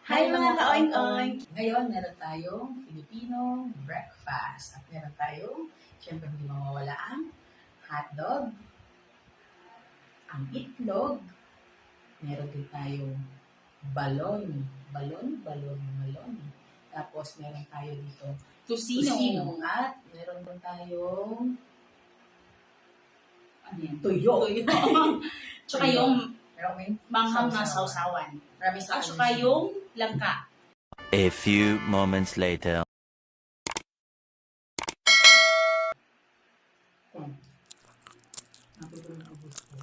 Hi mga ka-oink-oink! Ngayon, meron tayong Filipino breakfast. At meron tayong, syempre hindi mawawala ang hotdog, ang itlog, meron din tayong balon. Tapos meron tayo dito Tusino. At meron din tayong Tuyo. Tsaka yung Maraming manghang na sausawan. Maraming At tsaka yung langka. A few moments later. Naputol na ubos ko.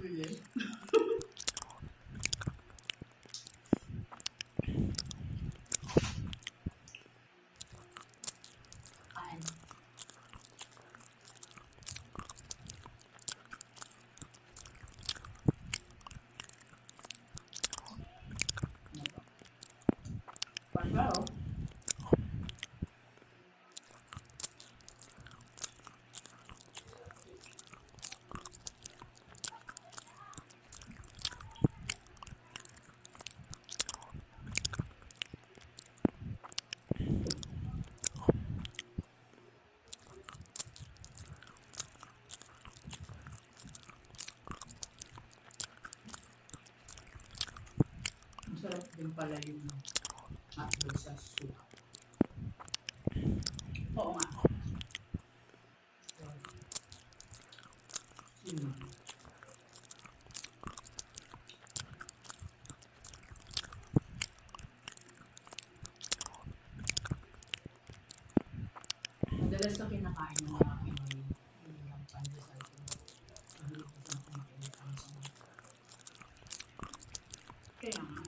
Really? Kain. Pagkaro? Masarap din pala yung hotdog sa soup. Oo nga. Sino? Madalas na kinakain ng mga Pinoy yung pandesal ko. Mahilig ko sa kumakain sa mga. Kaya nga.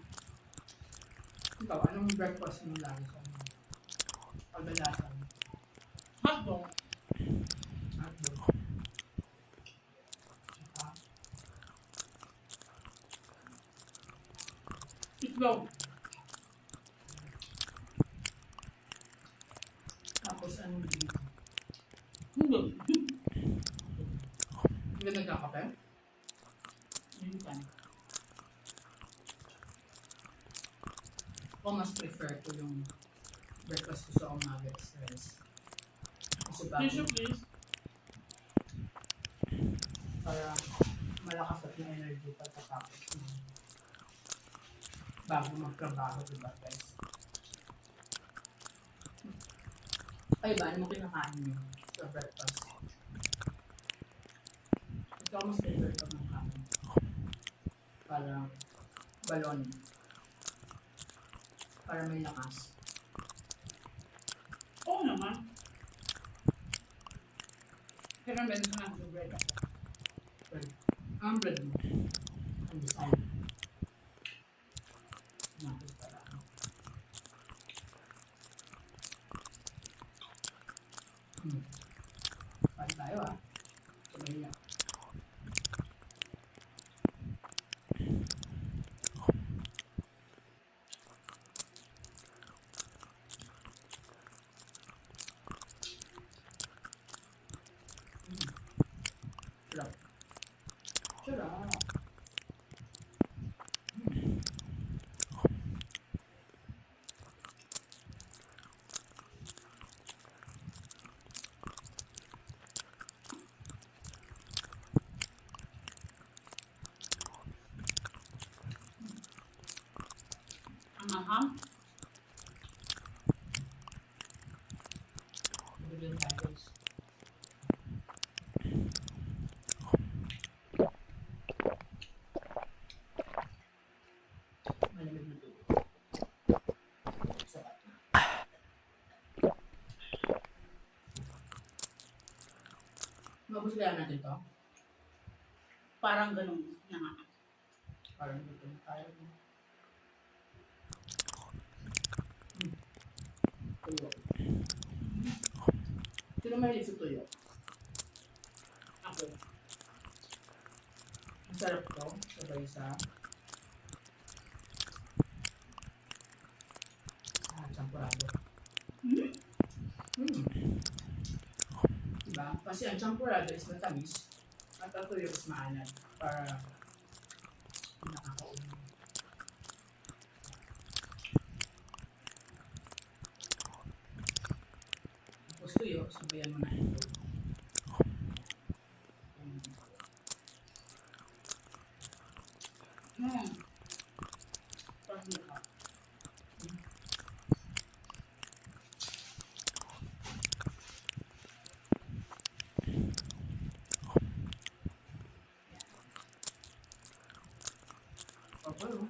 Ikaw, anong breakfast mo lagi sa mga pagdalasan? Hotdog. Hotdog. Saka, Itlog. tapos anong dito? Hindi. Hindi ka nagkakape? Minsan. Ako mas prefer ko yung breakfast ko sa umaga express. Kasi Tissue bago, please. para malakas at may energy pagkatapos mo. Bago magtrabaho, diba guys? Ay ba, ano mo kinakain niyo sa breakfast? Ikaw mas prefer ko ng kanin. Para balon. Para may lakas. Oo naman. Pero meron ka ng bread. Well, ang bread mo. Ang design. Natin para. Pari tayo Sabay niya. Sarap. Sarap. Ang manghang. Bigyan tayo guys. Mabos kaya natin to? Parang ganun na nga. Parang dito tayo. Tuyo. Sino mahilig sa tuyo? Ako. Masarap to. Sabay sa champurado. Hmm? Diba? Kasi ang champurado is matamis at ang tuyo is maalat para nakakaunin. Tapos tuyo, sabayan mo na ito. Parang mukha. Okay, oh.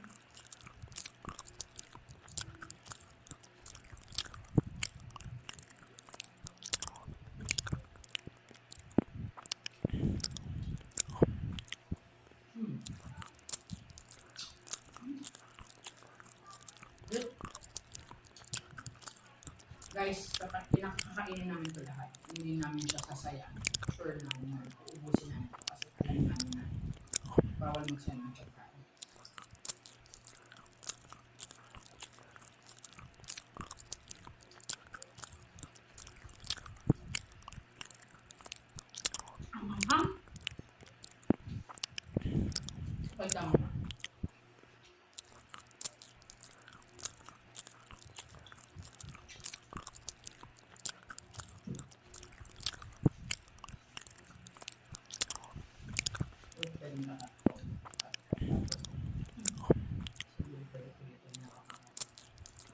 Good. Guys, pinakakainin namin ito lahat. Hindi namin siya sasayang. Sure namin na uubusin namin ito kasi alam namin na bawal magsayang ng pagkain. Ang anghang. Pagka mo na. Pwede na ka. Sige, pwede na ka.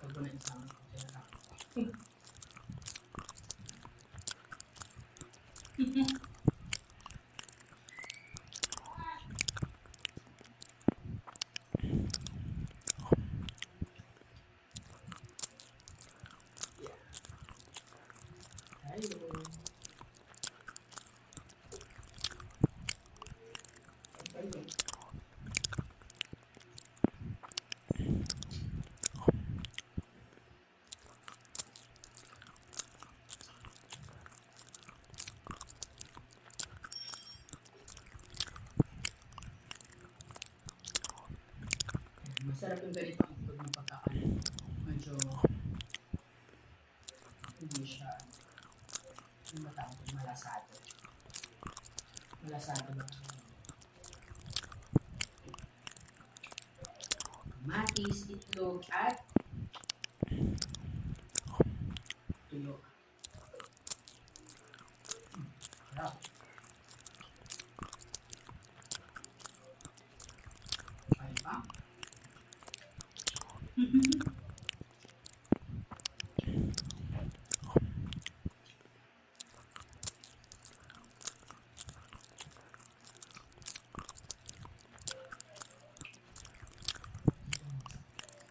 Huwag mo na isama ko siya na. Hello. Hello. Masarap yung ganito ang pag ng pagkakain. Medyo hindi siya yung matawag malasado. Malasado ba? Kamatis, itlog, at tuyo. Sarap. Kaya pa?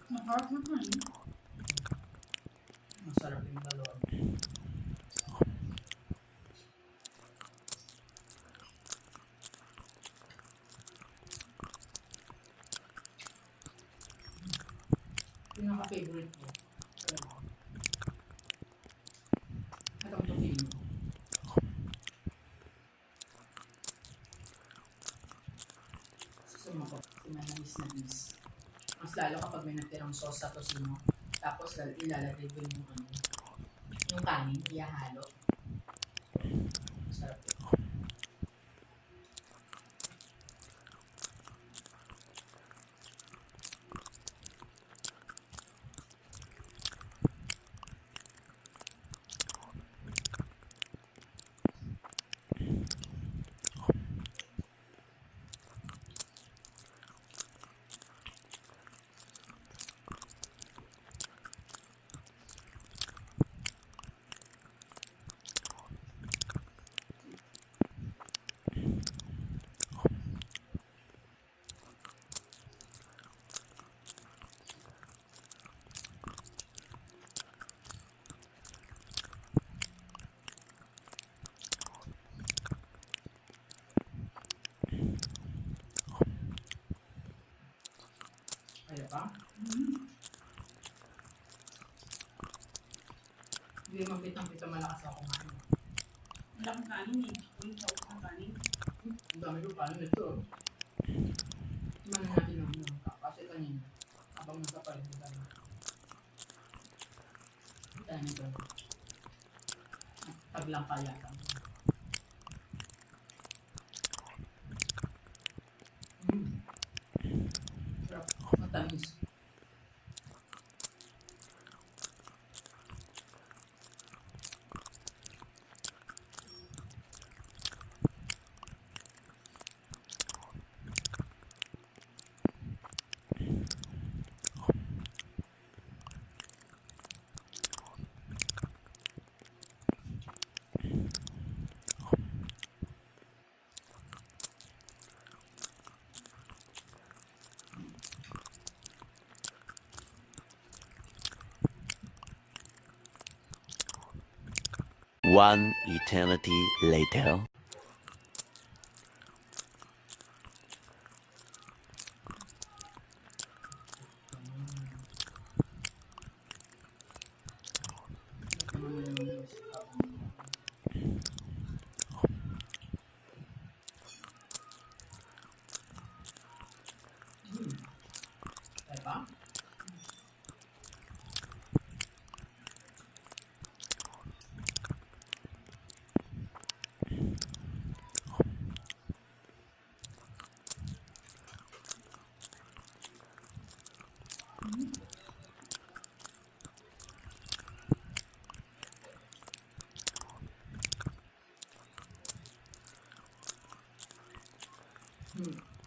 Masarap naman. Masarap yung balon. Pinaka-favorite ko. Atong tofino. Gusto mo ko, sinananis-nanis. Mas lalo kapag may natirang sauce sa tocino. Tapos ilalagay ko yung kanin, ihahalo. Masarap yun. ba? Hindi naman kitang-kita malakas ako kumain. Wala kang kanin eh. Yung sauce ng kanin. Ang dami ko paano nito. Iman na natin ang mga kasi kanina. Habang nasa palitan. Kita na nito. Taglang kaya ka. Sarap. Matamis. One eternity later. Diba? Hmm.